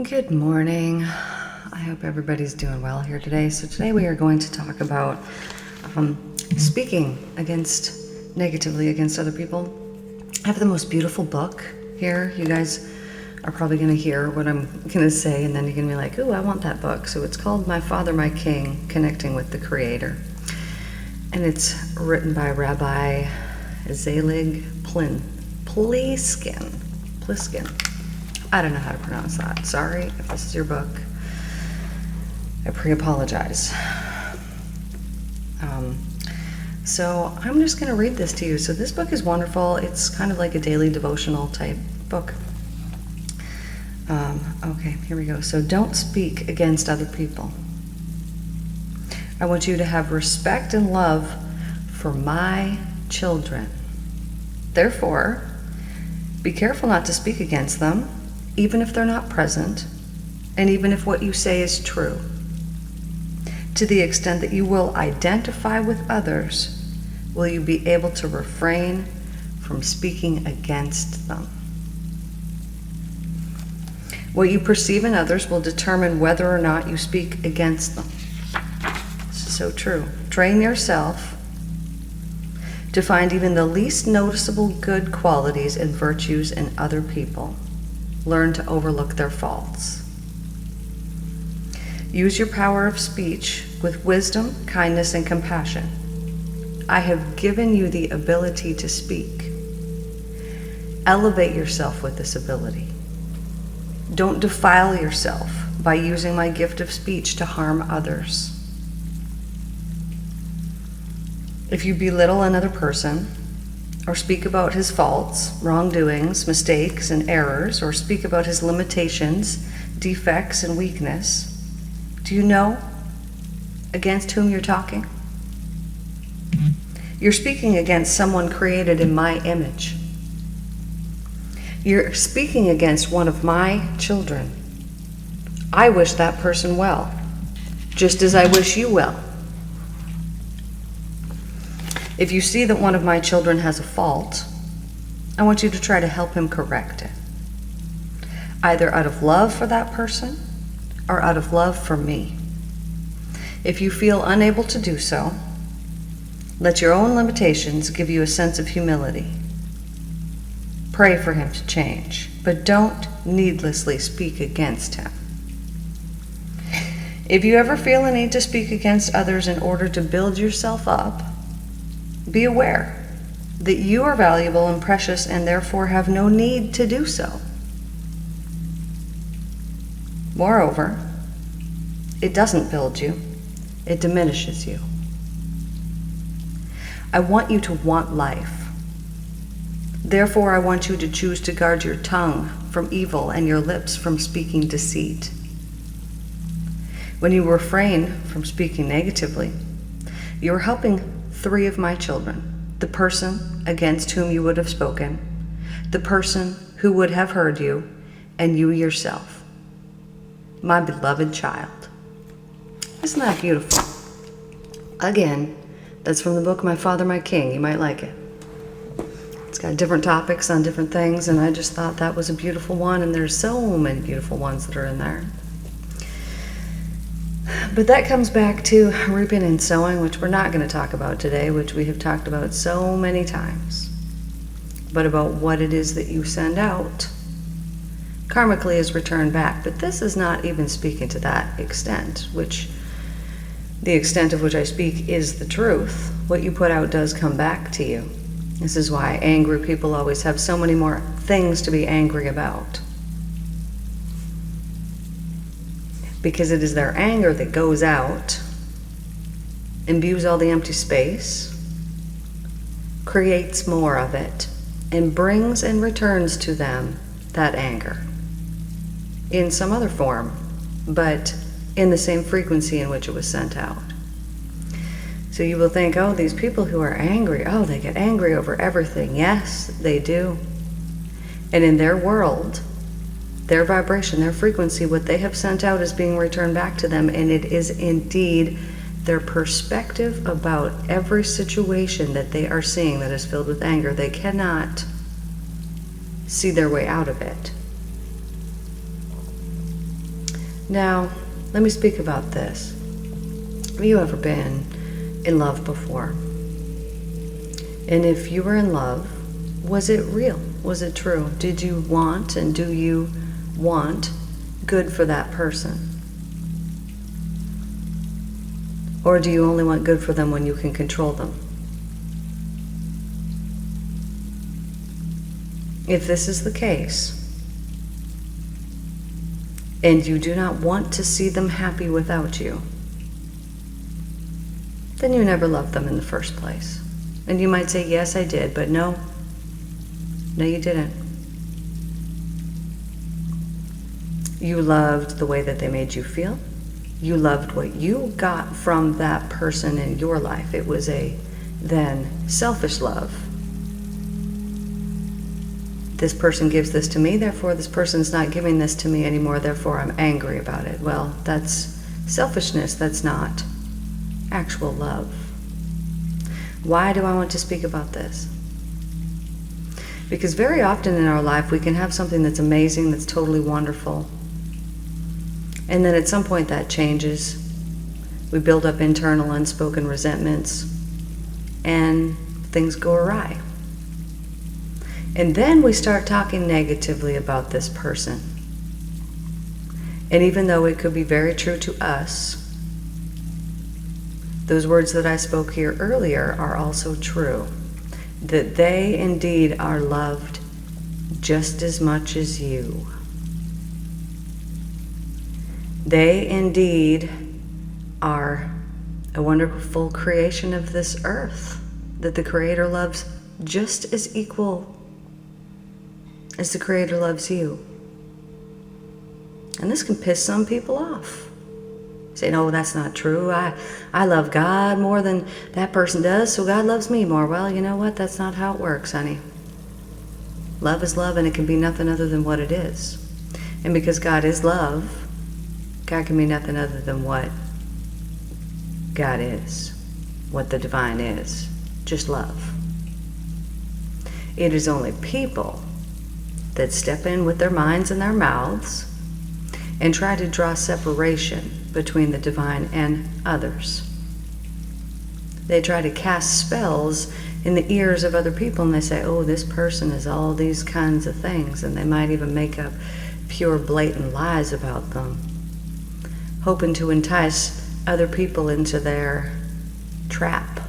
Good morning. I hope everybody's doing well here today. So today we are going to talk about speaking negatively against other people. I have the most beautiful book here. You guys are probably going to hear what I'm going to say, and then you're going to be like, ooh, I want that book. So it's called My Father, My King, Connecting with the Creator. And it's written by Rabbi Zelig Pliskin. I don't know how to pronounce that. Sorry if this is your book. I pre-apologize. So I'm just going to read this to you. So this book is wonderful. It's kind of like a daily devotional type book. Okay, here we go. So don't speak against other people. I want you to have respect and love for my children. Therefore, be careful not to speak against them, even if they're not present, and even if what you say is true. To the extent that you will identify with others, will you be able to refrain from speaking against them. What you perceive in others will determine whether or not you speak against them. This is so true. Train yourself to find even the least noticeable good qualities and virtues in other people. Learn to overlook their faults. Use your power of speech with wisdom, kindness, and compassion. I have given you the ability to speak. Elevate yourself with this ability. Don't defile yourself by using my gift of speech to harm others. If you belittle another person, or speak about his faults, wrongdoings, mistakes, and errors, or speak about his limitations, defects, and weakness, do you know against whom you're talking? You're speaking against someone created in my image. You're speaking against one of my children. I wish that person well, just as I wish you well. If you see that one of my children has a fault, I want you to try to help him correct it, either out of love for that person or out of love for me. If you feel unable to do so, let your own limitations give you a sense of humility. Pray for him to change, but don't needlessly speak against him. If you ever feel a need to speak against others in order to build yourself up, be aware that you are valuable and precious and therefore have no need to do so. Moreover, it doesn't build you, it diminishes you. I want you to want life. Therefore, I want you to choose to guard your tongue from evil and your lips from speaking deceit. When you refrain from speaking negatively, you are helping 3 of my children: the person against whom you would have spoken, the person who would have heard you, and you yourself, my beloved child. Isn't that beautiful? Again, that's from the book My Father, My King. You might like it. It's got different topics on different things, and I just thought that was a beautiful one, and there's so many beautiful ones that are in there. But that comes back to reaping and sowing, which we're not going to talk about today, which we have talked about so many times, but about what it is that you send out karmically is returned back. But this is not even speaking to that extent, which the extent of which I speak is the truth. What you put out does come back to you. This is why angry people always have so many more things to be angry about. Because it is their anger that goes out, imbues all the empty space, creates more of it, and brings and returns to them that anger in some other form, but in the same frequency in which it was sent out. So you will think, oh, these people who are angry, oh, they get angry over everything. Yes, they do. And in their world, their vibration, their frequency, what they have sent out is being returned back to them, and it is indeed their perspective about every situation that they are seeing that is filled with anger. They cannot see their way out of it. Now, let me speak about this. Have you ever been in love before? And if you were in love, was it real? Was it true? Did you want, and do you want good for that person? Or do you only want good for them when you can control them? If this is the case, and you do not want to see them happy without you, then you never loved them in the first place. And you might say, yes, I did, but no, you didn't. You loved the way that they made you feel. You loved what you got from that person in your life. It was a then selfish love. This person gives this to me, therefore this person's not giving this to me anymore, therefore I'm angry about it. Well, that's selfishness, that's not actual love. Why do I want to speak about this? Because very often in our life we can have something that's amazing, that's totally wonderful, and then at some point that changes. We build up internal unspoken resentments, and things go awry. And then we start talking negatively about this person. And even though it could be very true to us, those words that I spoke here earlier are also true. That they indeed are loved just as much as you. They indeed are a wonderful creation of this earth that the Creator loves just as equal as the Creator loves you. And this can piss some people off. Say, no, that's not true. I love God more than that person does, so God loves me more. Well, you know what? That's not how it works, honey. Love is love, and it can be nothing other than what it is. And because God is love, God can be nothing other than what God is, what the divine is, just love. It is only people that step in with their minds and their mouths and try to draw separation between the divine and others. They try to cast spells in the ears of other people, and they say, oh, this person is all these kinds of things, and they might even make up pure blatant lies about them, hoping to entice other people into their trap,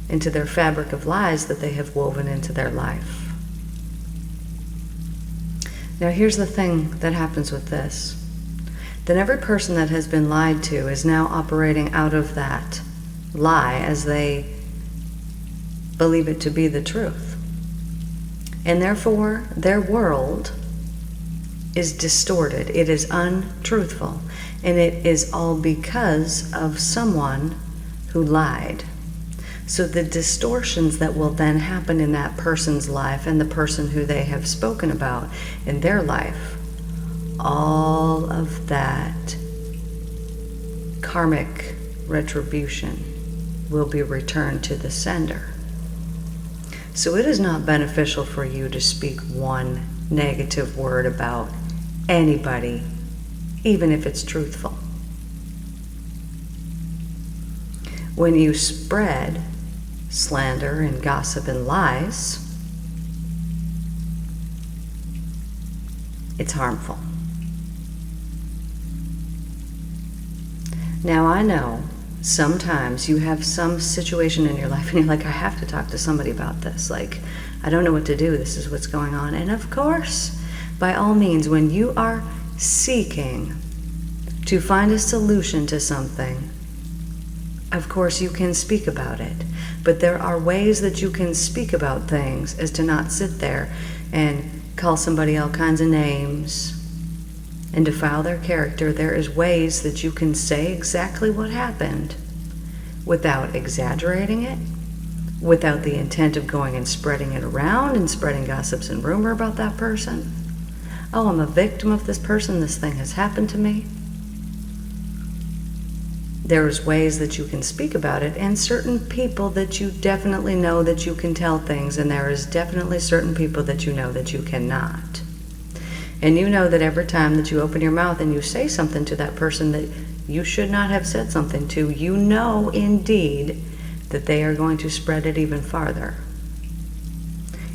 into their fabric of lies that they have woven into their life. Now here's the thing that happens with this. Then every person that has been lied to is now operating out of that lie as they believe it to be the truth. And therefore, their world is distorted. It is untruthful. And it is all because of someone who lied. So the distortions that will then happen in that person's life and the person who they have spoken about in their life, all of that karmic retribution will be returned to the sender. So it is not beneficial for you to speak one negative word about anybody, even if it's truthful. When you spread slander and gossip and lies, it's harmful. Now I know sometimes you have some situation in your life and you're like, I have to talk to somebody about this. Like, I don't know what to do. This is what's going on. And of course, by all means, when you are seeking to find a solution to something, of course you can speak about it. But there are ways that you can speak about things as to not sit there and call somebody all kinds of names and defile their character. There is ways that you can say exactly what happened without exaggerating it, without the intent of going and spreading it around and spreading gossips and rumor about that person. Oh, I'm a victim of this person. This thing has happened to me. There's ways that you can speak about it, and certain people that you definitely know that you can tell things, and there is definitely certain people that you know that you cannot. And you know that every time that you open your mouth and you say something to that person that you should not have said something to, you know indeed that they are going to spread it even farther.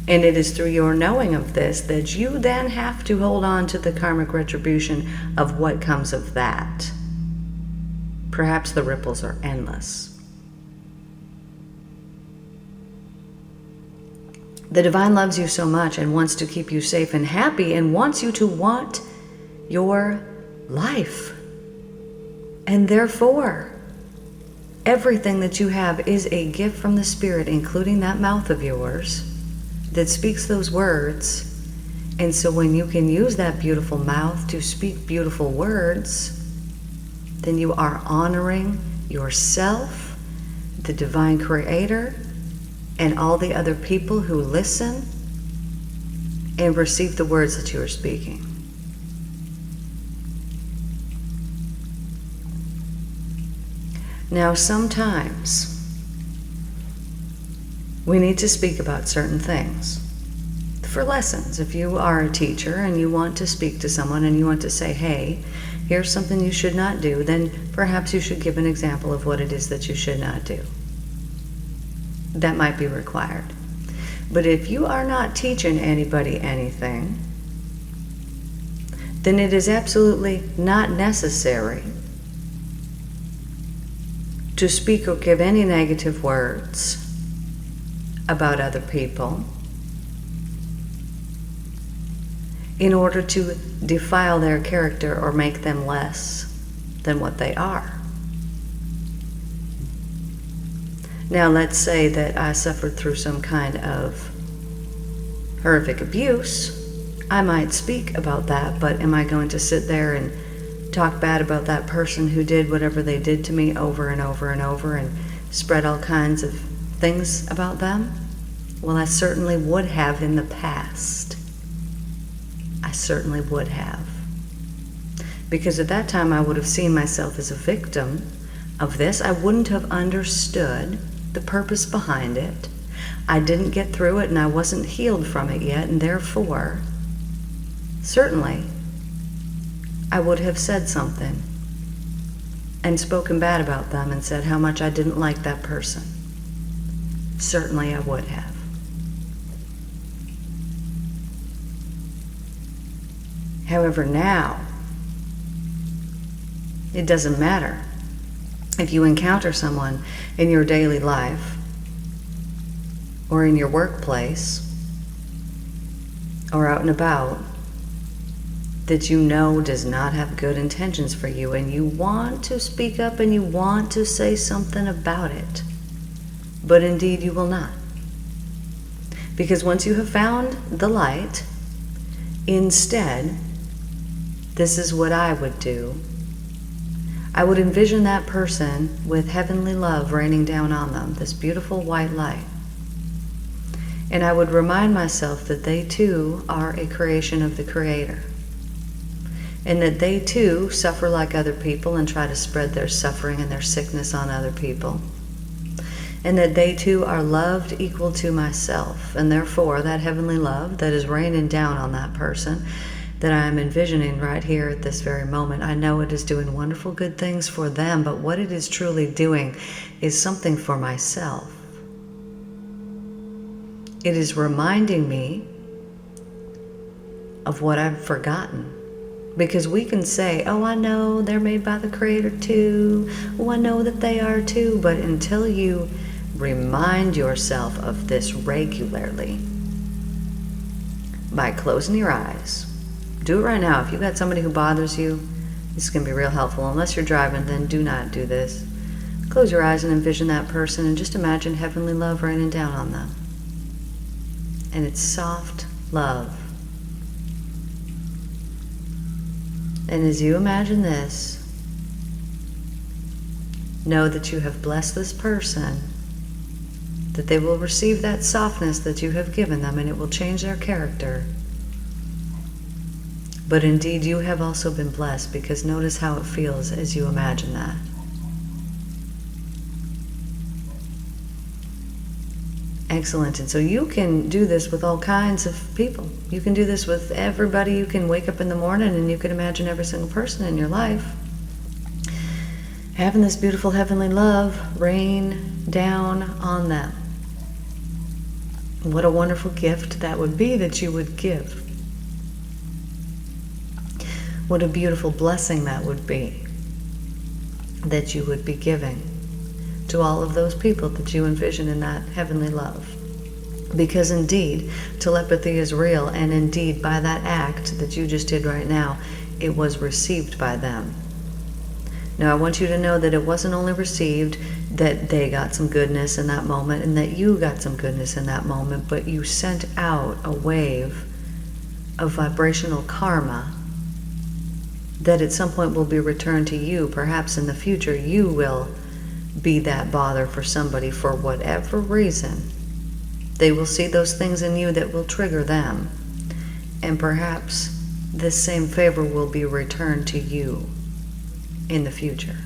And it is through your knowing of this that you then have to hold on to the karmic retribution of what comes of that. Perhaps the ripples are endless. The divine loves you so much and wants to keep you safe and happy and wants you to want your life. And therefore, everything that you have is a gift from the Spirit, including that mouth of yours that speaks those words. And so when you can use that beautiful mouth to speak beautiful words, then you are honoring yourself, the divine creator, and all the other people who listen and receive the words that you are speaking. Now, sometimes we need to speak about certain things. For lessons, if you are a teacher and you want to speak to someone and you want to say, hey, here's something you should not do, then perhaps you should give an example of what it is that you should not do. That might be required. But if you are not teaching anybody anything, then it is absolutely not necessary to speak or give any negative words about other people in order to defile their character or make them less than what they are. Now, let's say that I suffered through some kind of horrific abuse. I might speak about that, but am I going to sit there and talk bad about that person who did whatever they did to me over and over and over and spread all kinds of things about them? Well, I certainly would have in the past. I certainly would have. Because at that time I would have seen myself as a victim of this. I wouldn't have understood the purpose behind it. I didn't get through it and I wasn't healed from it yet, and therefore, certainly, I would have said something and spoken bad about them and said how much I didn't like that person. Certainly I would have. However, now, it doesn't matter. If you encounter someone in your daily life or in your workplace or out and about that you know does not have good intentions for you, and you want to speak up and you want to say something about it, but indeed you will not. Because once you have found the light, instead, this is what I would do. I would envision that person with heavenly love raining down on them, this beautiful white light. And I would remind myself that they too are a creation of the Creator. And that they too suffer like other people and try to spread their suffering and their sickness on other people. And that they too are loved equal to myself. And therefore, that heavenly love that is raining down on that person that I am envisioning right here at this very moment, I know it is doing wonderful good things for them, but what it is truly doing is something for myself. It is reminding me of what I've forgotten. Because we can say, oh, I know they're made by the Creator too. Oh, I know that they are too. But until you remind yourself of this regularly by closing your eyes, do it right now. If you've got somebody who bothers you, this can be real helpful. Unless you're driving, then do not do this. Close your eyes and envision that person and just imagine heavenly love raining down on them. And it's soft love. And as you imagine this, know that you have blessed this person, that they will receive that softness that you have given them, and it will change their character. But indeed, you have also been blessed, because notice how it feels as you imagine that. Excellent. And so you can do this with all kinds of people. You can do this with everybody. You can wake up in the morning and you can imagine every single person in your life having this beautiful heavenly love rain down on them. What a wonderful gift that would be that you would give. What a beautiful blessing that would be that you would be giving to all of those people that you envision in that heavenly love. Because indeed, telepathy is real, and indeed, by that act that you just did right now, it was received by them. Now, I want you to know that it wasn't only received, that they got some goodness in that moment, and that you got some goodness in that moment, but you sent out a wave of vibrational karma that at some point will be returned to you. Perhaps in the future, you will be that bother for somebody for whatever reason. They will see those things in you that will trigger them, and perhaps this same favor will be returned to you in the future.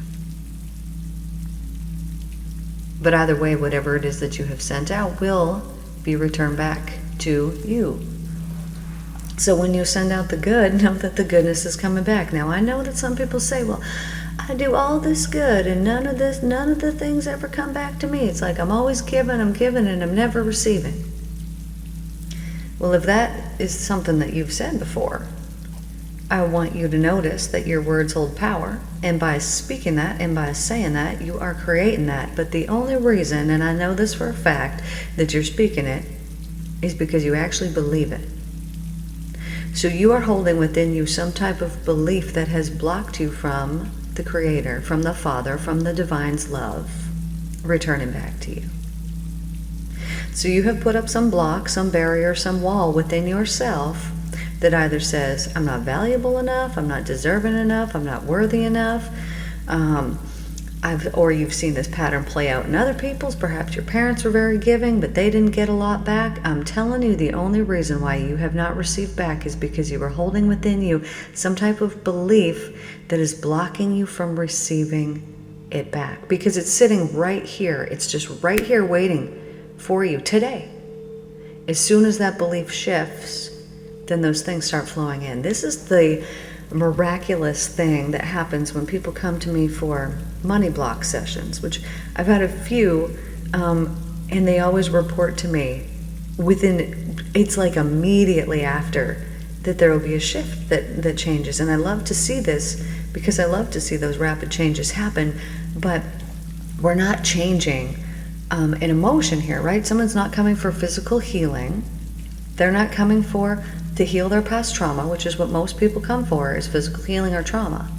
But either way, whatever it is that you have sent out will be returned back to you. So when you send out the good, know that the goodness is coming back. Now, I know that some people say, well, I do all this good and none of the things ever come back to me. It's like I'm always giving, and I'm never receiving. Well, if that is something that you've said before, I want you to notice that your words hold power, and by speaking that and by saying that, you are creating that. But the only reason, and I know this for a fact, that you're speaking it is because you actually believe it. So you are holding within you some type of belief that has blocked you from the Creator, from the Father, from the Divine's love, returning back to you. So you have put up some block, some barrier, some wall within yourself that either says, I'm not valuable enough, I'm not deserving enough, I'm not worthy enough. Or you've seen this pattern play out in other people's. Perhaps your parents were very giving, but they didn't get a lot back. I'm telling you, the only reason why you have not received back is because you were holding within you some type of belief that is blocking you from receiving it back. Because it's sitting right here. It's just right here waiting for you today. As soon as that belief shifts, then those things start flowing in. This is the miraculous thing that happens when people come to me for money block sessions, which I've had a few, and they always report to me it's like immediately after that there will be a shift that changes. And I love to see this because I love to see those rapid changes happen, but we're not changing an emotion here, right? Someone's not coming for physical healing. They're not coming to heal their past trauma, which is what most people come for, is physical healing or trauma.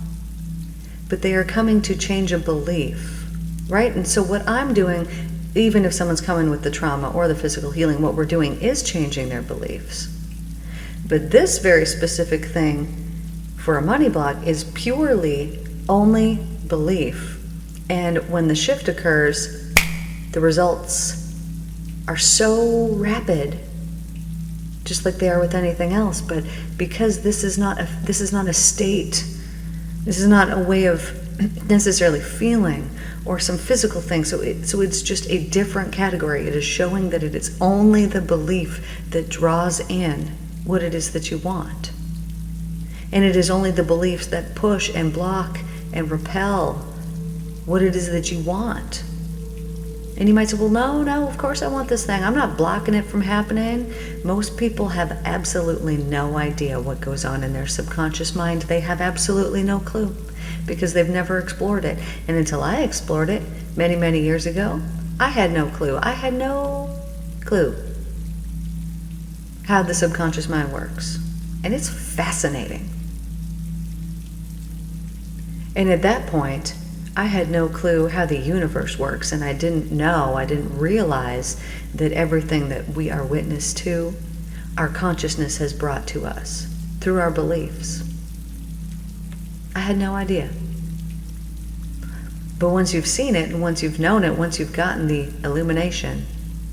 But they are coming to change a belief, right? And so what I'm doing, even if someone's coming with the trauma or the physical healing, what we're doing is changing their beliefs. But this very specific thing for a money block is purely only belief. And when the shift occurs, the results are so rapid, just like they are with anything else. But because this is not a state, this is not a way of necessarily feeling or some physical thing. So it's just a different category. It is showing that it is only the belief that draws in what it is that you want. And it is only the beliefs that push and block and repel what it is that you want. And you might say, well, no, of course I want this thing. I'm not blocking it from happening. Most people have absolutely no idea what goes on in their subconscious mind. They have absolutely no clue because they've never explored it. And until I explored it many, many years ago, I had no clue. I had no clue how the subconscious mind works. And it's fascinating. And at that point, I had no clue how the universe works, and I didn't realize that everything that we are witness to, our consciousness has brought to us through our beliefs. I had no idea. But once you've seen it, and once you've known it, once you've gotten the illumination,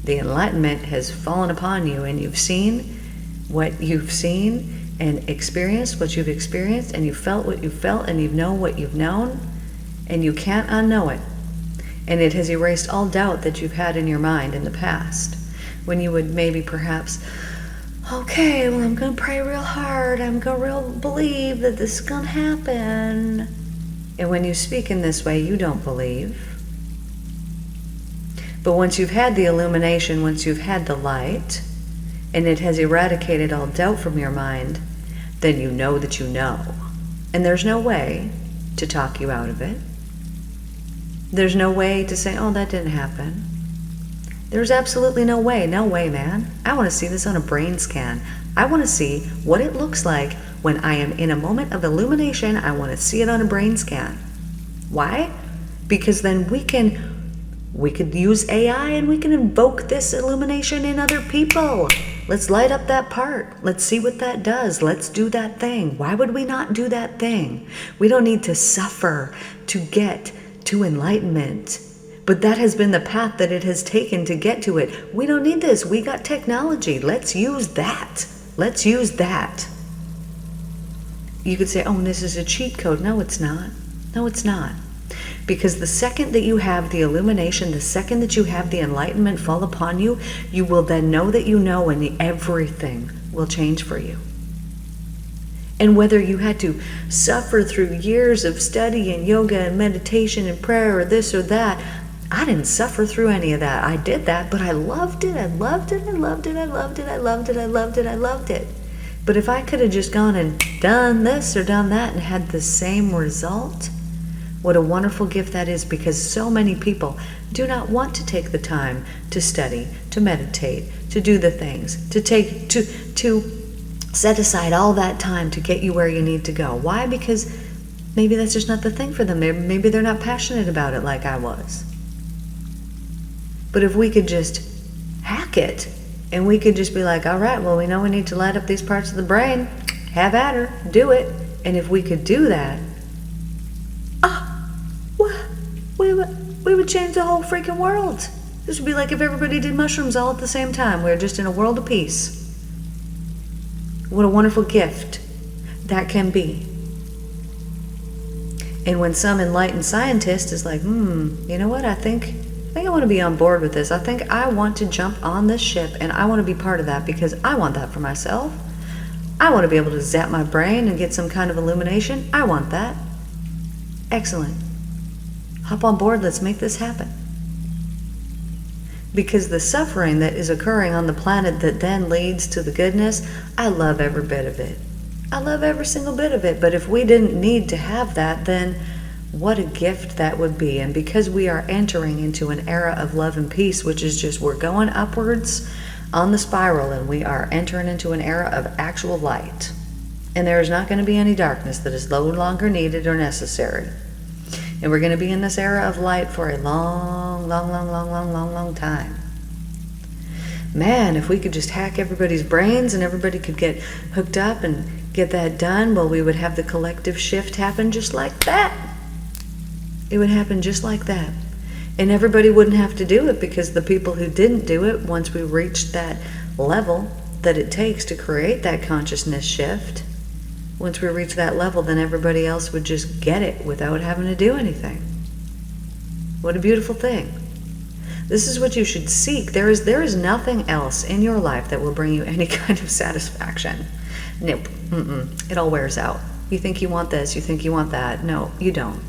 the enlightenment has fallen upon you, and you've seen what you've seen, and experienced what you've experienced, and you've felt what you've felt, and you've known what you've known, and you can't unknow it. And it has erased all doubt that you've had in your mind in the past. when you would maybe perhaps, okay, well, I'm going to pray real hard. I'm going to real believe that this is going to happen. And when you speak in this way, you don't believe. But once you've had the illumination, once you've had the light, and it has eradicated all doubt from your mind, then you know that you know. And there's no way to talk you out of it. There's no way to say, oh, that didn't happen. There's absolutely no way. No way, man. I want to see this on a brain scan. I want to see what it looks like when I am in a moment of illumination. I want to see it on a brain scan. Why? Because then we could use AI and we can invoke this illumination in other people. Let's light up that part. Let's see what that does. Let's do that thing. Why would we not do that thing? We don't need to suffer to get to enlightenment. But that has been the path that it has taken to get to it. We don't need this. We got technology. Let's use that. Let's use that. You could say, oh, this is a cheat code. No, it's not. No, it's not. Because the second that you have the illumination, the second that you have the enlightenment fall upon you, you will then know that you know, and everything will change for you. And whether you had to suffer through years of study and yoga and meditation and prayer or this or that, I didn't suffer through any of that. I did that, but I loved it. I loved it. I loved it. I loved it. I loved it. I loved it. I loved it. But if I could have just gone and done this or done that and had the same result, what a wonderful gift that is, because so many people do not want to take the time to study, to meditate, to do the things, to set aside all that time to get you where you need to go. Why? Because maybe that's just not the thing for them. Maybe they're not passionate about it like I was. But if we could just hack it, and we could just be like, all right, well, we know we need to light up these parts of the brain. Have at her. Do it. And if we could do that, we would change the whole freaking world. This would be like if everybody did mushrooms all at the same time. We're just in a world of peace. What a wonderful gift that can be. And when some enlightened scientist is like, you know what, I think I want to be on board with this. I think I want to jump on this ship and I want to be part of that because I want that for myself. I want to be able to zap my brain and get some kind of illumination. I want that. Excellent. Hop on board, let's make this happen. Because the suffering that is occurring on the planet that then leads to the goodness, I love every bit of it. I love every single bit of it. But if we didn't need to have that, then what a gift that would be. And because we are entering into an era of love and peace, which is just we're going upwards on the spiral, and we are entering into an era of actual light. And there is not going to be any darkness that is no longer needed or necessary. And we're going to be in this era of light for a long, long, long, long, long, long, long time. Man, if we could just hack everybody's brains and everybody could get hooked up and get that done, well, we would have the collective shift happen just like that. It would happen just like that. And everybody wouldn't have to do it because the people who didn't do it, once we reached that level that it takes to create that consciousness shift, once we reach that level, then everybody else would just get it without having to do anything. What a beautiful thing. This is what you should seek. There is nothing else in your life that will bring you any kind of satisfaction. Nope. It all wears out. You think you want this, you think you want that. No, you don't.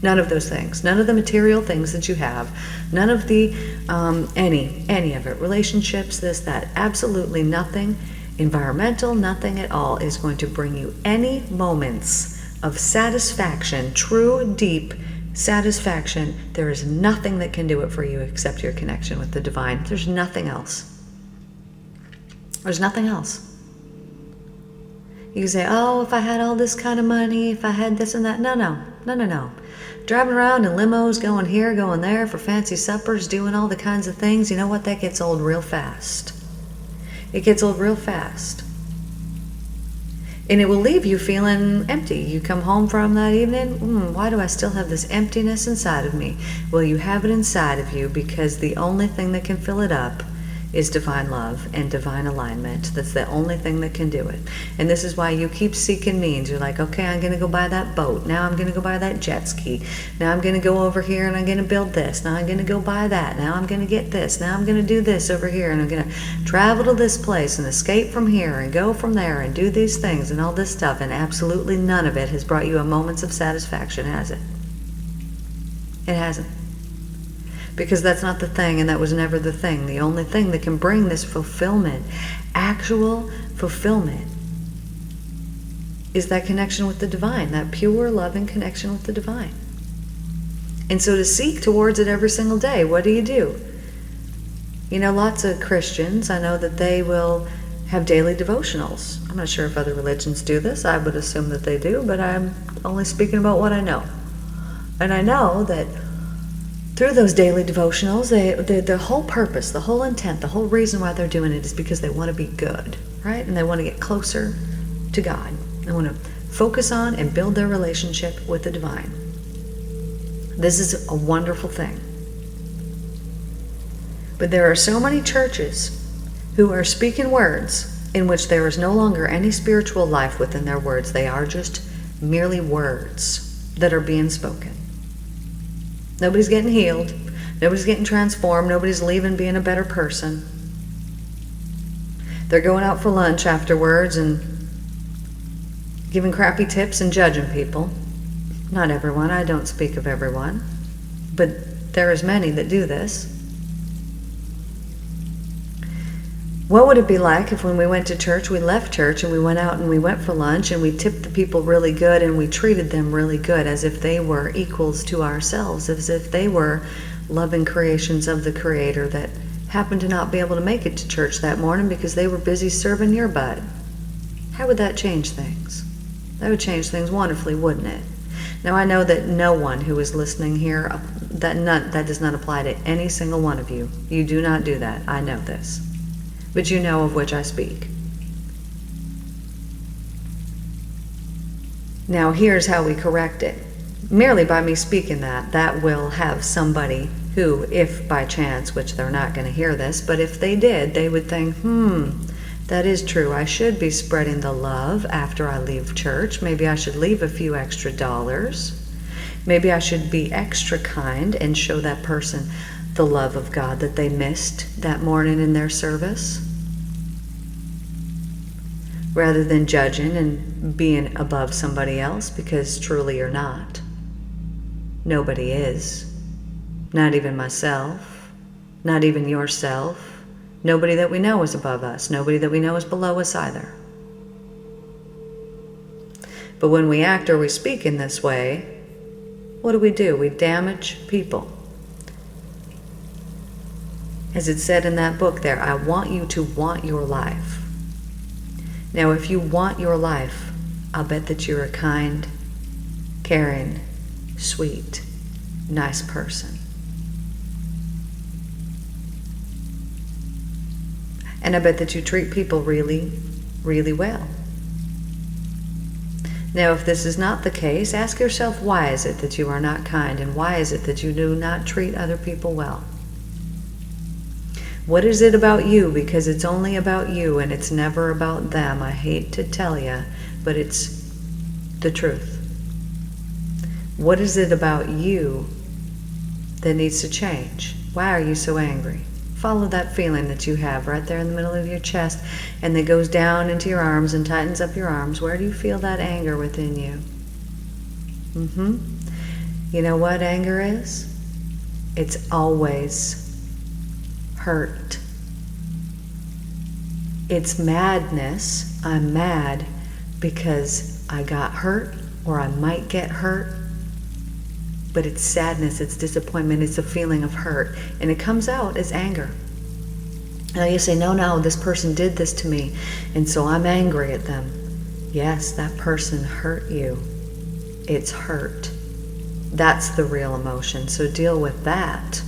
None of those things. None of the material things that you have. None of the, any of it. Relationships, this, that. Absolutely nothing. Environmental, nothing at all is going to bring you any moments of satisfaction, true, deep satisfaction. There is nothing that can do it for you except your connection with the divine. There's nothing else. There's nothing else. You can say, oh, if I had all this kind of money, if I had this and that. No. Driving around in limos, going here, going there for fancy suppers, doing all the kinds of things, you know what? That gets old real fast. It gets old real fast. And it will leave you feeling empty. You come home from that evening, why do I still have this emptiness inside of me? Well, you have it inside of you because the only thing that can fill it up is divine love and divine alignment. That's the only thing that can do it. And this is why you keep seeking means. You're like, okay, I'm going to go buy that boat. Now I'm going to go buy that jet ski. Now I'm going to go over here and I'm going to build this. Now I'm going to go buy that. Now I'm going to get this. Now I'm going to do this over here. And I'm going to travel to this place and escape from here and go from there and do these things and all this stuff. And absolutely none of it has brought you a moment's of satisfaction, has it? It hasn't. Because that's not the thing, and that was never the thing. The only thing that can bring this fulfillment, actual fulfillment, is that connection with the divine, that pure, loving connection with the divine. And so to seek towards it every single day, what do? You know, lots of Christians, I know that they will have daily devotionals. I'm not sure if other religions do this. I would assume that they do, but I'm only speaking about what I know. And I know that through those daily devotionals, the whole purpose, the whole intent, the whole reason why they're doing it is because they want to be good, right? And they want to get closer to God. They want to focus on and build their relationship with the divine. This is a wonderful thing. But there are so many churches who are speaking words in which there is no longer any spiritual life within their words. They are just merely words that are being spoken. Nobody's getting healed. Nobody's getting transformed. Nobody's leaving being a better person. They're going out for lunch afterwards and giving crappy tips and judging people. Not everyone. I don't speak of everyone. But there is many that do this. What would it be like if when we went to church, we left church and we went out and we went for lunch and we tipped the people really good and we treated them really good as if they were equals to ourselves, as if they were loving creations of the Creator that happened to not be able to make it to church that morning because they were busy serving your bud? How would that change things? That would change things wonderfully, wouldn't it? Now I know that no one who is listening here, that does not apply to any single one of you. You do not do that. I know this. But you know of which I speak. Now here's how we correct it. Merely by me speaking that will have somebody who, if by chance, which they're not going to hear this, but if they did, they would think, that is true. I should be spreading the love after I leave church. Maybe I should leave a few extra dollars. Maybe I should be extra kind and show that person the love of God that they missed that morning in their service, rather than judging and being above somebody else, because truly you're not. Nobody is. Not even myself. Not even yourself. Nobody that we know is above us. Nobody that we know is below us either. But when we act or we speak in this way, what do? We damage people. As it said in that book there, I want you to want your life. Now, if you want your life, I'll bet that you're a kind, caring, sweet, nice person. And I bet that you treat people really, really well. Now, if this is not the case, ask yourself, why is it that you are not kind, and why is it that you do not treat other people well? What is it about you? Because it's only about you and it's never about them. I hate to tell you, but it's the truth. What is it about you that needs to change? Why are you so angry? Follow that feeling that you have right there in the middle of your chest and that goes down into your arms and tightens up your arms. Where do you feel that anger within you? You know what anger is? It's always hurt. It's madness. I'm mad because I got hurt or I might get hurt. But it's sadness, it's disappointment, it's a feeling of hurt. And it comes out as anger. Now you say, no, this person did this to me, and so I'm angry at them. Yes, that person hurt you. It's hurt. That's the real emotion. So deal with that.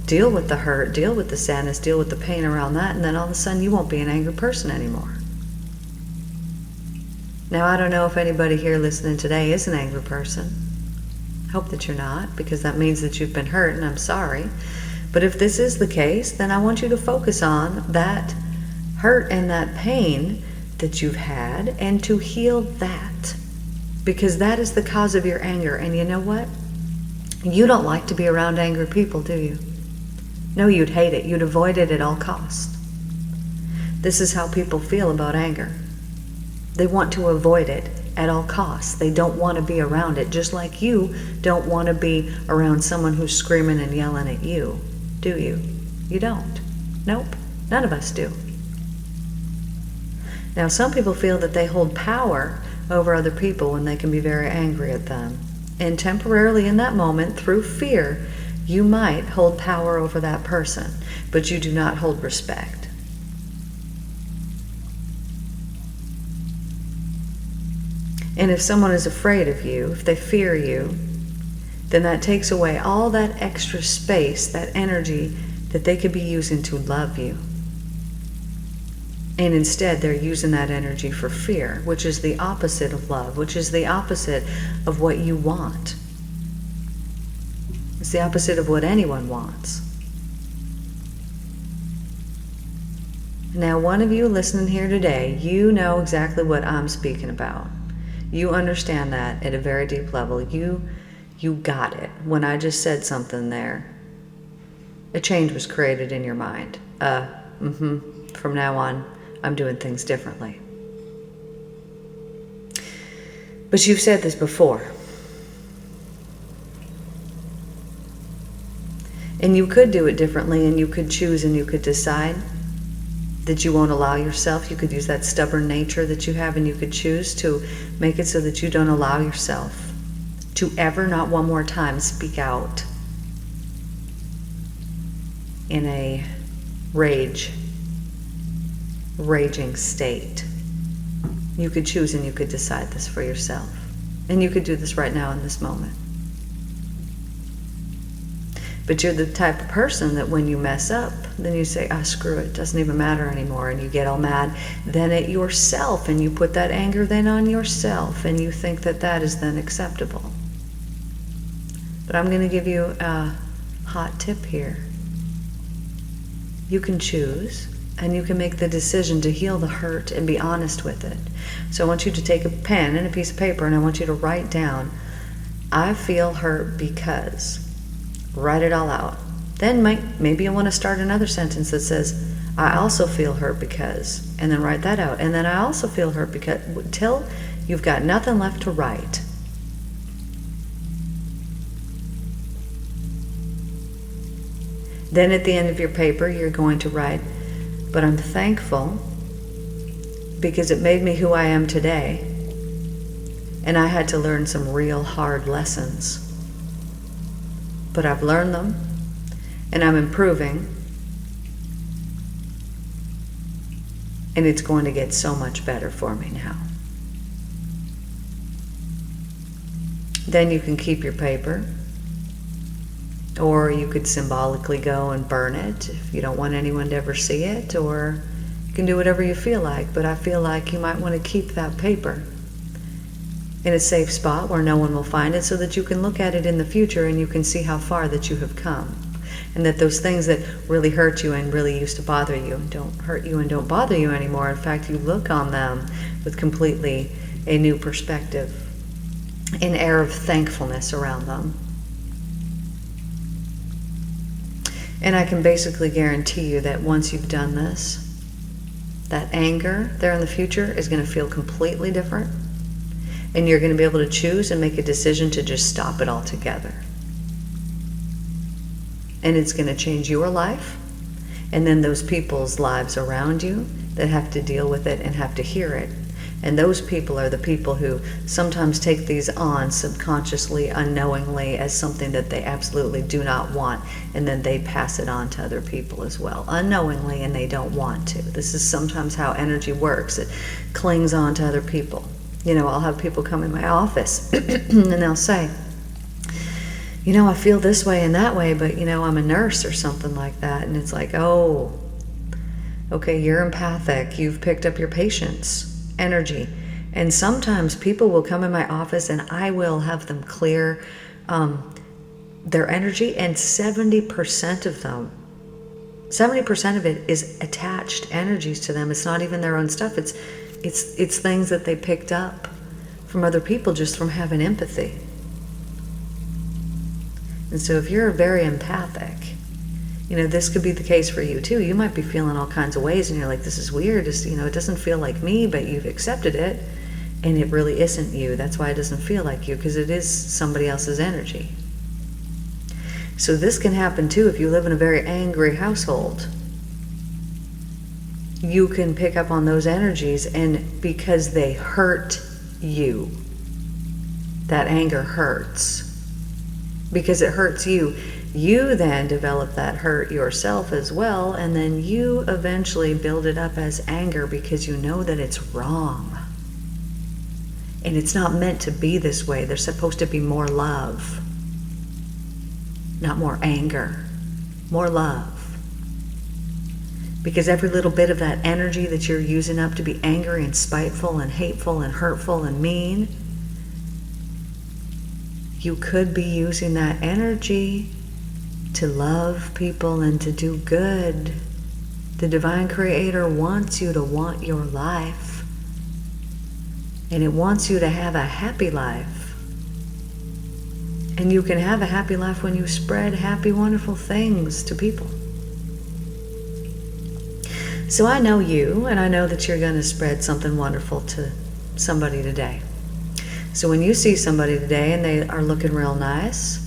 Deal with the hurt, deal with the sadness, deal with the pain around that, and then all of a sudden you won't be an angry person anymore. Now, I don't know if anybody here listening today is an angry person. I hope that you're not, because that means that you've been hurt, and I'm sorry. But if this is the case, then I want you to focus on that hurt and that pain that you've had and to heal that. Because that is the cause of your anger. And you know what? You don't like to be around angry people, do you? No, you'd hate it. You'd avoid it at all costs. This is how people feel about anger. They want to avoid it at all costs. They don't want to be around it, just like you don't want to be around someone who's screaming and yelling at you, do you? You don't. Nope. None of us do. Now, some people feel that they hold power over other people when they can be very angry at them. And temporarily in that moment, through fear, you might hold power over that person, but you do not hold respect. And if someone is afraid of you, if they fear you, then that takes away all that extra space, that energy that they could be using to love you. And instead, they're using that energy for fear, which is the opposite of love, which is the opposite of what you want. It's the opposite of what anyone wants. Now, one of you listening here today, you know exactly what I'm speaking about. You understand that at a very deep level. You got it. When I just said something there, a change was created in your mind. From now on, I'm doing things differently. But you've said this before. And you could do it differently, and you could choose and you could decide that you won't allow yourself. You could use that stubborn nature that you have, and you could choose to make it so that you don't allow yourself to ever, not one more time, speak out in a raging state. You could choose and you could decide this for yourself. And you could do this right now in this moment. But you're the type of person that when you mess up, then you say, screw it, doesn't even matter anymore, and you get all mad then at yourself, and you put that anger then on yourself, and you think that that is then acceptable. But I'm going to give you a hot tip here. You can choose, and you can make the decision to heal the hurt and be honest with it. So I want you to take a pen and a piece of paper, and I want you to write down, I feel hurt because. Write it all out. Then maybe you want to start another sentence that says, I also feel hurt because, and then write that out. And then I also feel hurt because, till you've got nothing left to write. Then at the end of your paper, you're going to write, but I'm thankful because it made me who I am today. And I had to learn some real hard lessons. But I've learned them, and I'm improving, and it's going to get so much better for me now. Then you can keep your paper, or you could symbolically go and burn it if you don't want anyone to ever see it, or you can do whatever you feel like, but I feel like you might want to keep that paper in a safe spot where no one will find it, so that you can look at it in the future and you can see how far that you have come. And that those things that really hurt you and really used to bother you don't hurt you and don't bother you anymore. In fact, you look on them with completely a new perspective, an air of thankfulness around them. And I can basically guarantee you that once you've done this, that anger there in the future is going to feel completely different. And you're going to be able to choose and make a decision to just stop it altogether. And it's going to change your life, and then those people's lives around you that have to deal with it and have to hear it. And those people are the people who sometimes take these on subconsciously, unknowingly, as something that they absolutely do not want, and then they pass it on to other people as well, unknowingly, and they don't want to. This is sometimes how energy works. It clings on to other people. You know, I'll have people come in my office and they'll say, you know, I feel this way and that way, but, you know, I'm a nurse or something like that. And it's like, oh, okay, you're empathic. You've picked up your patient's energy. And sometimes people will come in my office and I will have them clear their energy, and 70% of them, 70% of it is attached energies to them. It's not even their own stuff. It's things that they picked up from other people just from having empathy. And so if you're very empathic, this could be the case for you too. You might be feeling all kinds of ways and you're like, this is weird. It doesn't feel like me, but you've accepted it. And it really isn't you. That's why it doesn't feel like you, because it is somebody else's energy. So this can happen too if you live in a very angry household. You can pick up on those energies, and because they hurt you, that anger hurts. Because it hurts you, you then develop that hurt yourself as well, and then you eventually build it up as anger because you know that it's wrong. And it's not meant to be this way. There's supposed to be more love. Not more anger. More love. Because every little bit of that energy that you're using up to be angry and spiteful and hateful and hurtful and mean, you could be using that energy to love people and to do good. The Divine Creator wants you to want your life. And it wants you to have a happy life. And you can have a happy life when you spread happy, wonderful things to people. So I know you, and I know that you're going to spread something wonderful to somebody today. So when you see somebody today and they are looking real nice,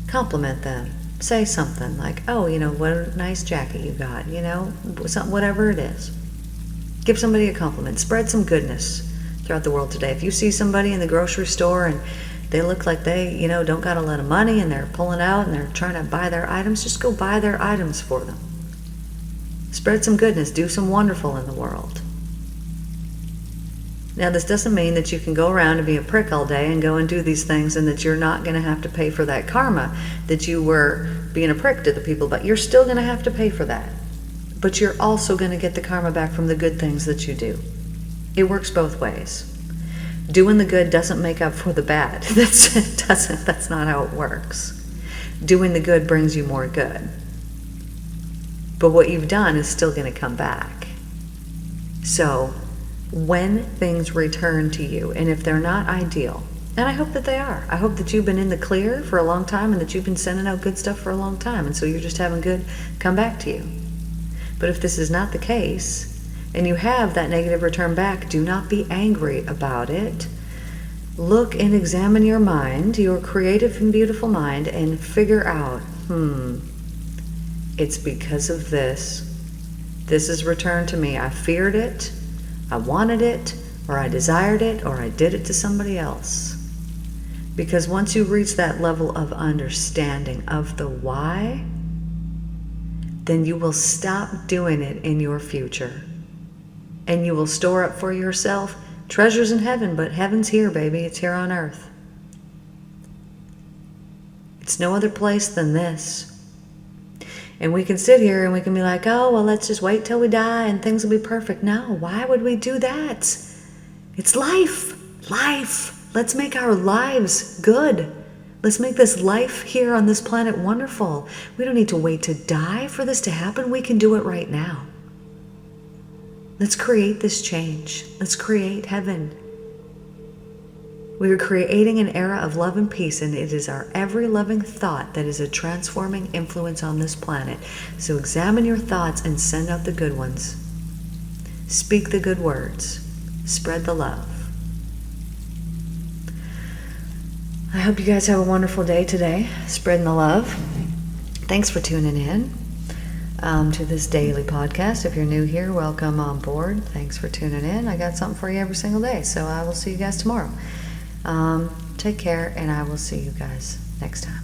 compliment them. Say something like, oh, what a nice jacket you got, whatever it is. Give somebody a compliment. Spread some goodness throughout the world today. If you see somebody in the grocery store and they look like they, don't got a lot of money and they're pulling out and they're trying to buy their items, just go buy their items for them. Spread some goodness. Do some wonderful in the world. Now, this doesn't mean that you can go around and be a prick all day and go and do these things and that you're not going to have to pay for that karma that you were being a prick to the people, but you're still going to have to pay for that. But you're also going to get the karma back from the good things that you do. It works both ways. Doing the good doesn't make up for the bad. That's not how it works. Doing the good brings you more good. But what you've done is still going to come back. So when things return to you, and if they're not ideal, and I hope that they are. I hope that you've been in the clear for a long time and that you've been sending out good stuff for a long time, and so you're just having good come back to you. But if this is not the case, and you have that negative return back, do not be angry about it. Look and examine your mind, your creative and beautiful mind, and figure out, it's because of this. This is returned to me. I feared it, I wanted it, or I desired it, or I did it to somebody else. Because once you reach that level of understanding of the why, then you will stop doing it in your future. And you will store up for yourself treasures in heaven, but heaven's here, baby. It's here on earth. It's no other place than this. And we can sit here and we can be like, oh, well, let's just wait till we die and things will be perfect. No, why would we do that? It's life. Life. Let's make our lives good. Let's make this life here on this planet wonderful. We don't need to wait to die for this to happen. We can do it right now. Let's create this change. Let's create heaven. We are creating an era of love and peace, and it is our every loving thought that is a transforming influence on this planet. So examine your thoughts and send out the good ones. Speak the good words. Spread the love. I hope you guys have a wonderful day today, spreading the love. Thanks for tuning in to this daily podcast. If you're new here, welcome on board. Thanks for tuning in. I got something for you every single day, so I will see you guys tomorrow. Take care, and I will see you guys next time.